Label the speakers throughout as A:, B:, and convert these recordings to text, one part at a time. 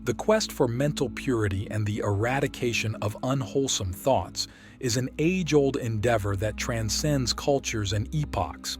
A: The quest for mental purity and the eradication of unwholesome thoughts is an age-old endeavor that transcends cultures and epochs.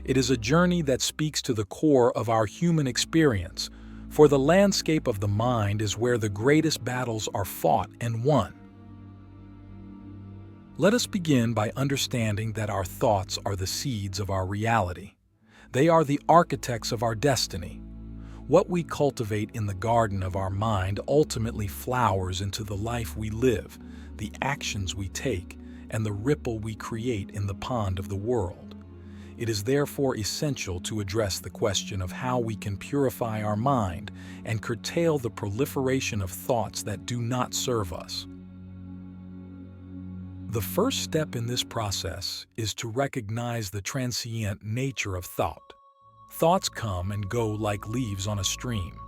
A: It is a journey that speaks to the core of our human experience, for the landscape of the mind is where the greatest battles are fought and won. Let us begin by understanding that our thoughts are the seeds of our reality. They are the architects of our destiny. What we cultivate in the garden of our mind ultimately flowers into the life we live, the actions we take, and the ripple we create in the pond of the world. It is therefore essential to address the question of how we can purify our mind and curtail the proliferation of thoughts that do not serve us. The first step in this process is to recognize the transient nature of thought. Thoughts come and go like leaves on a stream.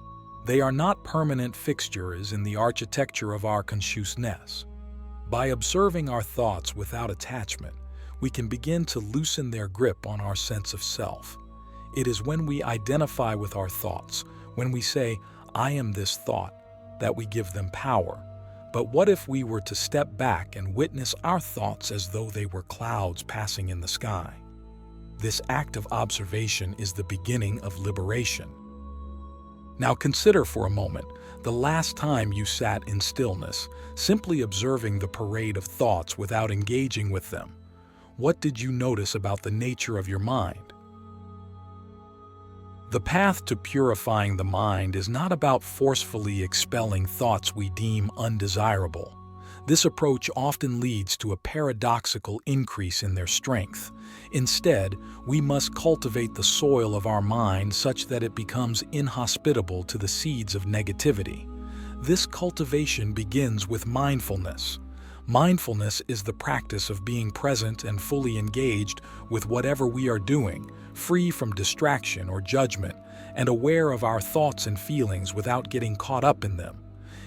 A: They are not permanent fixtures in the architecture of our consciousness. By observing our thoughts without attachment, we can begin to loosen their grip on our sense of self. It is when we identify with our thoughts, when we say, "I am this thought," that we give them power. But what if we were to step back and witness our thoughts as though they were clouds passing in the sky? This act of observation is the beginning of liberation. Now consider for a moment the last time you sat in stillness, simply observing the parade of thoughts without engaging with them. What did you notice about the nature of your mind? The path to purifying the mind is not about forcefully expelling thoughts we deem undesirable. This approach often leads to a paradoxical increase in their strength. Instead, we must cultivate the soil of our mind such that it becomes inhospitable to the seeds of negativity. This cultivation begins with mindfulness. Mindfulness is the practice of being present and fully engaged with whatever we are doing, free from distraction or judgment, and aware of our thoughts and feelings without getting caught up in them.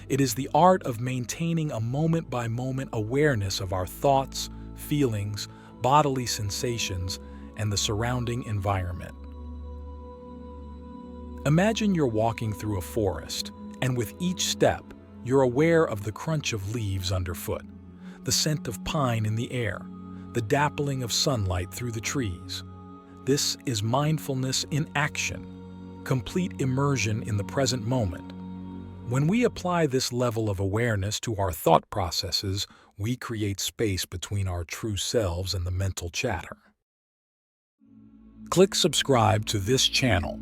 A: It is the art of maintaining a moment-by-moment awareness of our thoughts, feelings, bodily sensations, and the surrounding environment. Imagine you're walking through a forest, and with each step, you're aware of the crunch of leaves underfoot, the scent of pine in the air, the dappling of sunlight through the trees. This is mindfulness in action, complete immersion in the present moment. When we apply this level of awareness to our thought processes, we create space between our true selves and the mental chatter. Click subscribe to this channel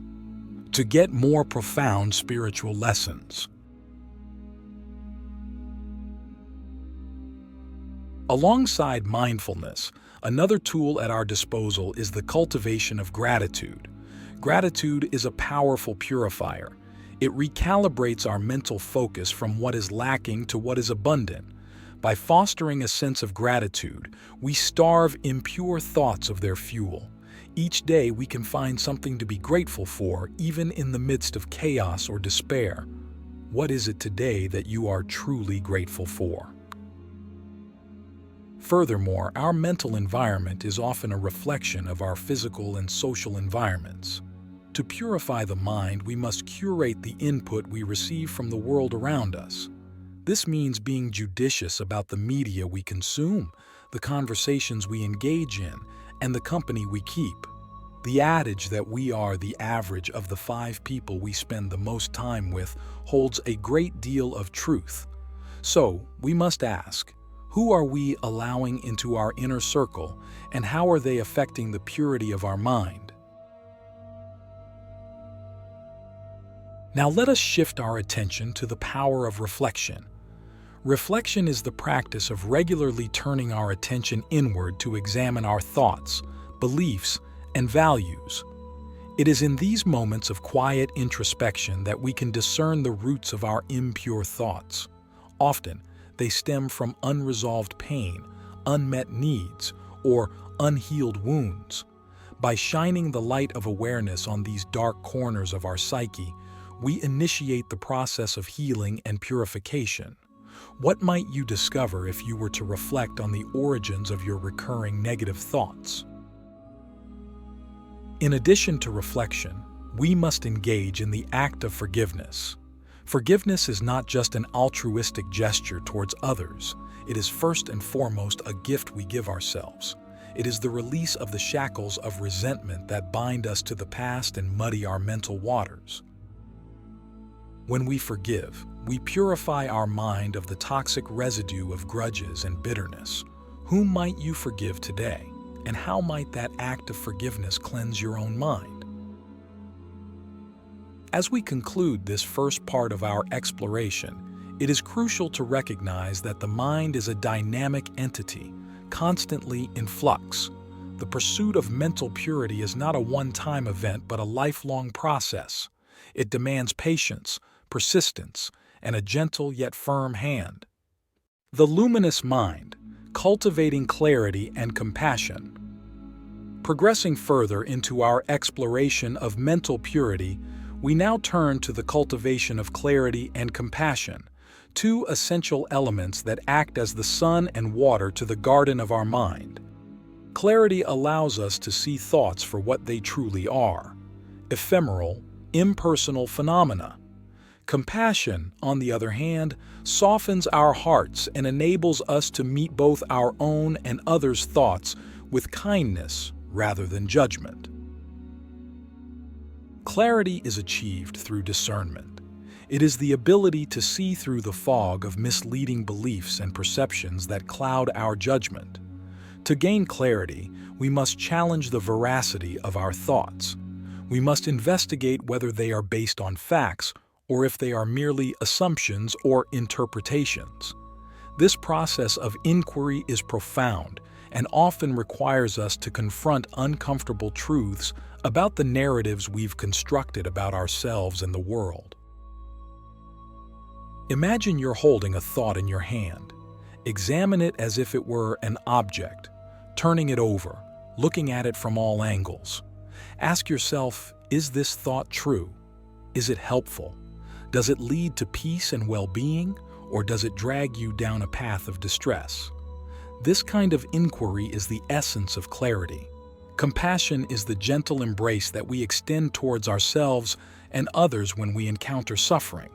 A: to get more profound spiritual lessons. Alongside mindfulness, another tool at our disposal is the cultivation of gratitude. Gratitude is a powerful purifier. It recalibrates our mental focus from what is lacking to what is abundant. By fostering a sense of gratitude, we starve impure thoughts of their fuel. Each day we can find something to be grateful for, even in the midst of chaos or despair. What is it today that you are truly grateful for? Furthermore, our mental environment is often a reflection of our physical and social environments. To purify the mind, we must curate the input we receive from the world around us. This means being judicious about the media we consume, the conversations we engage in, and the company we keep. The adage that we are the average of the 5 people we spend the most time with holds a great deal of truth. So, we must ask, who are we allowing into our inner circle, and how are they affecting the purity of our mind? Now let us shift our attention to the power of reflection. Reflection is the practice of regularly turning our attention inward to examine our thoughts, beliefs, and values. It is in these moments of quiet introspection that we can discern the roots of our impure thoughts. Often, they stem from unresolved pain, unmet needs, or unhealed wounds. By shining the light of awareness on these dark corners of our psyche, we initiate the process of healing and purification. What might you discover if you were to reflect on the origins of your recurring negative thoughts? In addition to reflection, we must engage in the act of forgiveness. Forgiveness is not just an altruistic gesture towards others. It is first and foremost a gift we give ourselves. It is the release of the shackles of resentment that bind us to the past and muddy our mental waters. When we forgive, we purify our mind of the toxic residue of grudges and bitterness. Whom might you forgive today? And how might that act of forgiveness cleanse your own mind? As we conclude this first part of our exploration, it is crucial to recognize that the mind is a dynamic entity, constantly in flux. The pursuit of mental purity is not a one-time event but a lifelong process. It demands patience, persistence, and a gentle yet firm hand. The luminous mind, cultivating clarity and compassion. Progressing further into our exploration of mental purity, we now turn to the cultivation of clarity and compassion, two essential elements that act as the sun and water to the garden of our mind. Clarity allows us to see thoughts for what they truly are: ephemeral, impersonal phenomena. Compassion, on the other hand, softens our hearts and enables us to meet both our own and others' thoughts with kindness rather than judgment. Clarity is achieved through discernment. It is the ability to see through the fog of misleading beliefs and perceptions that cloud our judgment. To gain clarity, we must challenge the veracity of our thoughts. We must investigate whether they are based on facts or if they are merely assumptions or interpretations. This process of inquiry is profound and often requires us to confront uncomfortable truths about the narratives we've constructed about ourselves and the world. Imagine you're holding a thought in your hand. Examine it as if it were an object, turning it over, looking at it from all angles. Ask yourself, is this thought true? Is it helpful? Does it lead to peace and well-being, or does it drag you down a path of distress? This kind of inquiry is the essence of clarity. Compassion is the gentle embrace that we extend towards ourselves and others when we encounter suffering.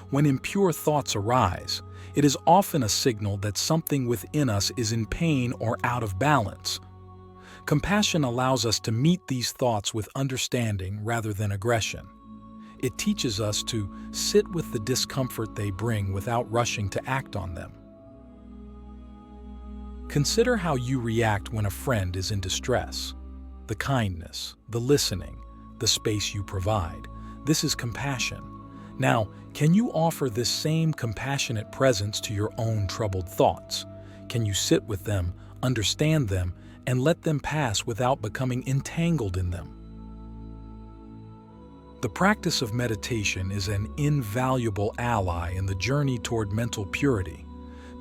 A: When impure thoughts arise, it is often a signal that something within us is in pain or out of balance. Compassion allows us to meet these thoughts with understanding rather than aggression. It teaches us to sit with the discomfort they bring without rushing to act on them. Consider how you react when a friend is in distress. The kindness, the listening, the space you provide. This is compassion. Now, can you offer this same compassionate presence to your own troubled thoughts? Can you sit with them, understand them, and let them pass without becoming entangled in them? The practice of meditation is an invaluable ally in the journey toward mental purity.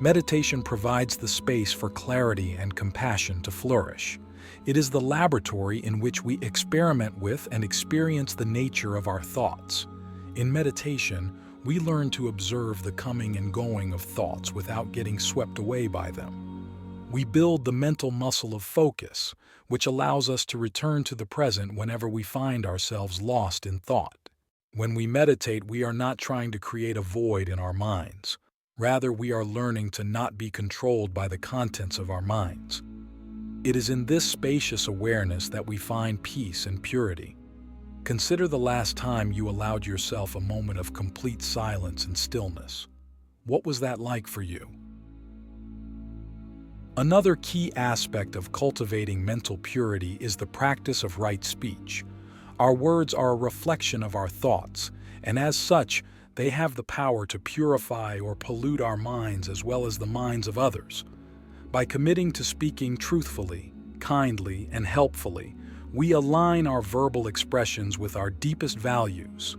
A: Meditation provides the space for clarity and compassion to flourish. It is the laboratory in which we experiment with and experience the nature of our thoughts. In meditation, we learn to observe the coming and going of thoughts without getting swept away by them. We build the mental muscle of focus, which allows us to return to the present whenever we find ourselves lost in thought. When we meditate, we are not trying to create a void in our minds. Rather, we are learning to not be controlled by the contents of our minds. It is in this spacious awareness that we find peace and purity. Consider the last time you allowed yourself a moment of complete silence and stillness. What was that like for you? Another key aspect of cultivating mental purity is the practice of right speech. Our words are a reflection of our thoughts, and as such, they have the power to purify or pollute our minds as well as the minds of others. By committing to speaking truthfully, kindly, and helpfully, we align our verbal expressions with our deepest values.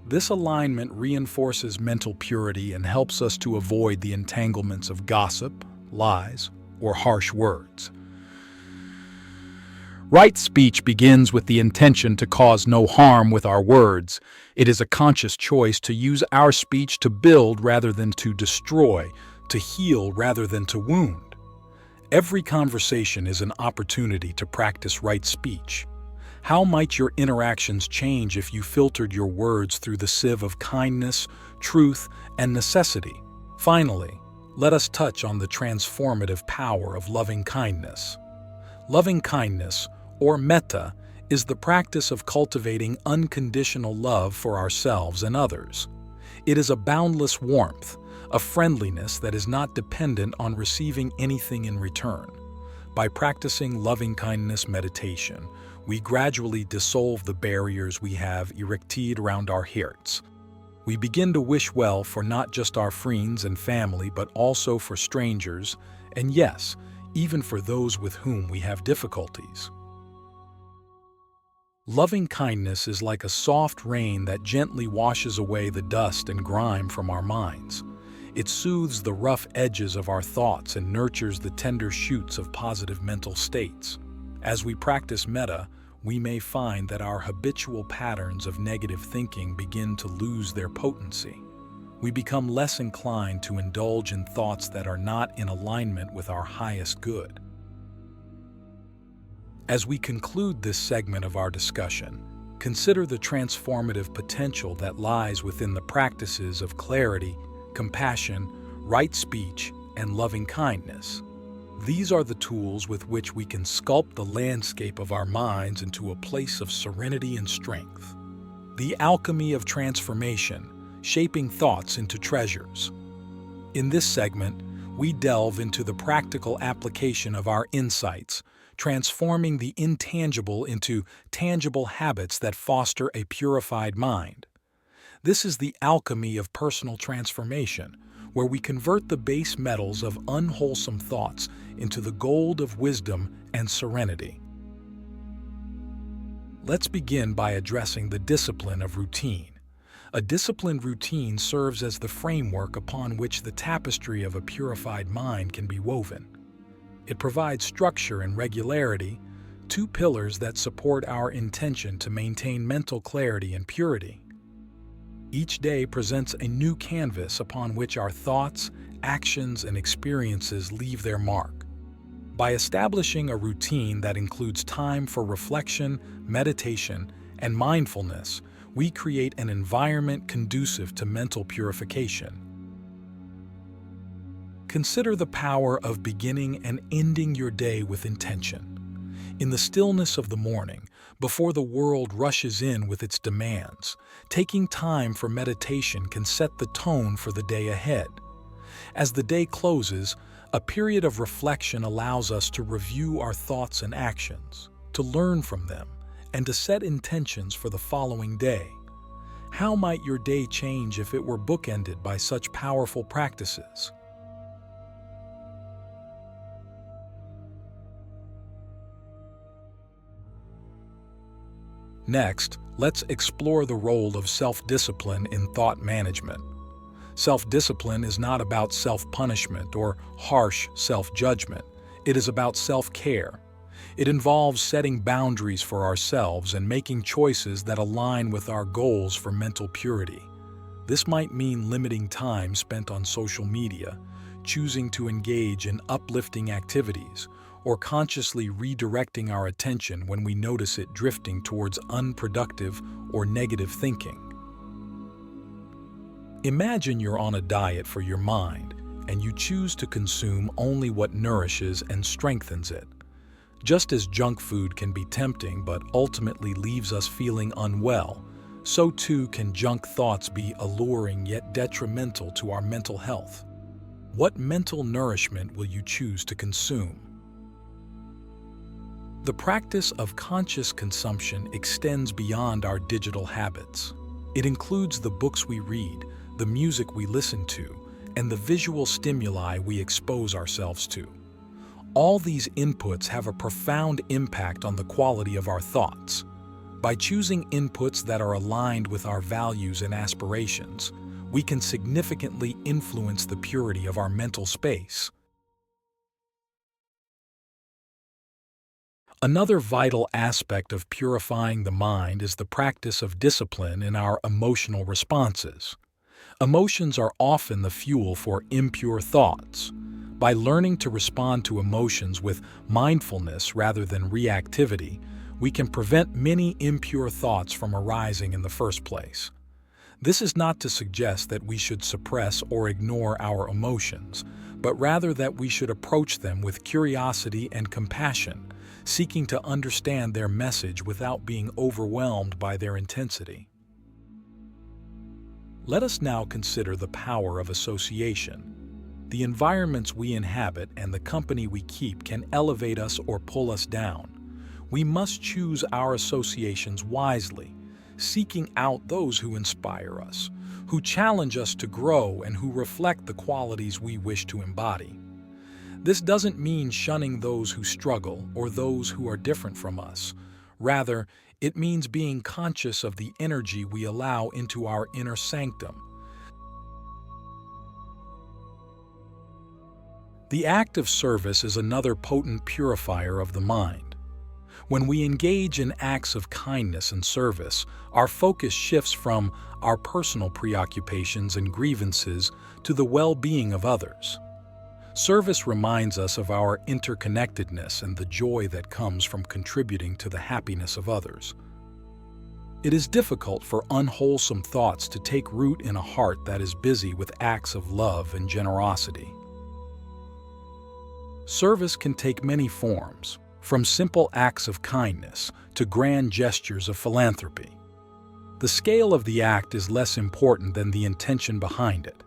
A: This alignment reinforces mental purity and helps us to avoid the entanglements of gossip, lies, or harsh words. Right speech begins with the intention to cause no harm with our words. It is a conscious choice to use our speech to build rather than to destroy, to heal rather than to wound. Every conversation is an opportunity to practice right speech. How might your interactions change if you filtered your words through the sieve of kindness, truth, and necessity? Finally, let us touch on the transformative power of loving kindness. Loving kindness, or metta, is the practice of cultivating unconditional love for ourselves and others. It is a boundless warmth, a friendliness that is not dependent on receiving anything in return. By practicing loving-kindness meditation, we gradually dissolve the barriers we have erected around our hearts. We begin to wish well for not just our friends and family, but also for strangers, and yes, even for those with whom we have difficulties. Loving kindness is like a soft rain that gently washes away the dust and grime from our minds. It soothes the rough edges of our thoughts and nurtures the tender shoots of positive mental states. As we practice metta, we may find that our habitual patterns of negative thinking begin to lose their potency. We become less inclined to indulge in thoughts that are not in alignment with our highest good. As we conclude this segment of our discussion, consider the transformative potential that lies within the practices of clarity, compassion, right speech, and loving kindness. These are the tools with which we can sculpt the landscape of our minds into a place of serenity and strength. The alchemy of transformation, shaping thoughts into treasures. In this segment, we delve into the practical application of our insights, transforming the intangible into tangible habits that foster a purified mind. This is the alchemy of personal transformation, where we convert the base metals of unwholesome thoughts into the gold of wisdom and serenity. Let's begin by addressing the discipline of routine. A disciplined routine serves as the framework upon which the tapestry of a purified mind can be woven. It provides structure and regularity, two pillars that support our intention to maintain mental clarity and purity. Each day presents a new canvas upon which our thoughts, actions, and experiences leave their mark. By establishing a routine that includes time for reflection, meditation, and mindfulness, we create an environment conducive to mental purification. Consider the power of beginning and ending your day with intention. In the stillness of the morning, before the world rushes in with its demands, taking time for meditation can set the tone for the day ahead. As the day closes, a period of reflection allows us to review our thoughts and actions, to learn from them, and to set intentions for the following day. How might your day change if it were bookended by such powerful practices? Next, let's explore the role of self-discipline in thought management. Self-discipline is not about self-punishment or harsh self-judgment. It is about self-care. It involves setting boundaries for ourselves and making choices that align with our goals for mental purity. This might mean limiting time spent on social media, choosing to engage in uplifting activities, or consciously redirecting our attention when we notice it drifting towards unproductive or negative thinking. Imagine you're on a diet for your mind, and you choose to consume only what nourishes and strengthens it. Just as junk food can be tempting but ultimately leaves us feeling unwell, so too can junk thoughts be alluring yet detrimental to our mental health. What mental nourishment will you choose to consume? The practice of conscious consumption extends beyond our digital habits. It includes the books we read, the music we listen to, and the visual stimuli we expose ourselves to. All these inputs have a profound impact on the quality of our thoughts. By choosing inputs that are aligned with our values and aspirations, we can significantly influence the purity of our mental space. Another vital aspect of purifying the mind is the practice of discipline in our emotional responses. Emotions are often the fuel for impure thoughts. By learning to respond to emotions with mindfulness rather than reactivity, we can prevent many impure thoughts from arising in the first place. This is not to suggest that we should suppress or ignore our emotions, but rather that we should approach them with curiosity and compassion, seeking to understand their message without being overwhelmed by their intensity. Let us now consider the power of association. The environments we inhabit and the company we keep can elevate us or pull us down. We must choose our associations wisely, seeking out those who inspire us, who challenge us to grow, and who reflect the qualities we wish to embody. This doesn't mean shunning those who struggle or those who are different from us. Rather, it means being conscious of the energy we allow into our inner sanctum. The act of service is another potent purifier of the mind. When we engage in acts of kindness and service, our focus shifts from our personal preoccupations and grievances to the well-being of others. Service reminds us of our interconnectedness and the joy that comes from contributing to the happiness of others. It is difficult for unwholesome thoughts to take root in a heart that is busy with acts of love and generosity. Service can take many forms, from simple acts of kindness to grand gestures of philanthropy. The scale of the act is less important than the intention behind it.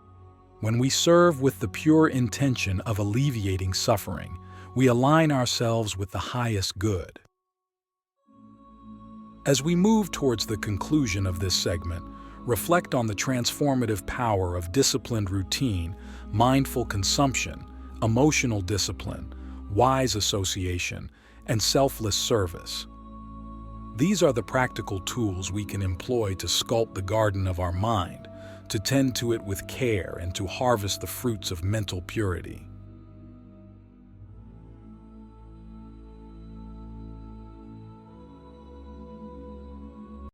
A: When we serve with the pure intention of alleviating suffering, we align ourselves with the highest good. As we move towards the conclusion of this segment, reflect on the transformative power of disciplined routine, mindful consumption, emotional discipline, wise association, and selfless service. These are the practical tools we can employ to sculpt the garden of our mind, to tend to it with care, and to harvest the fruits of mental purity.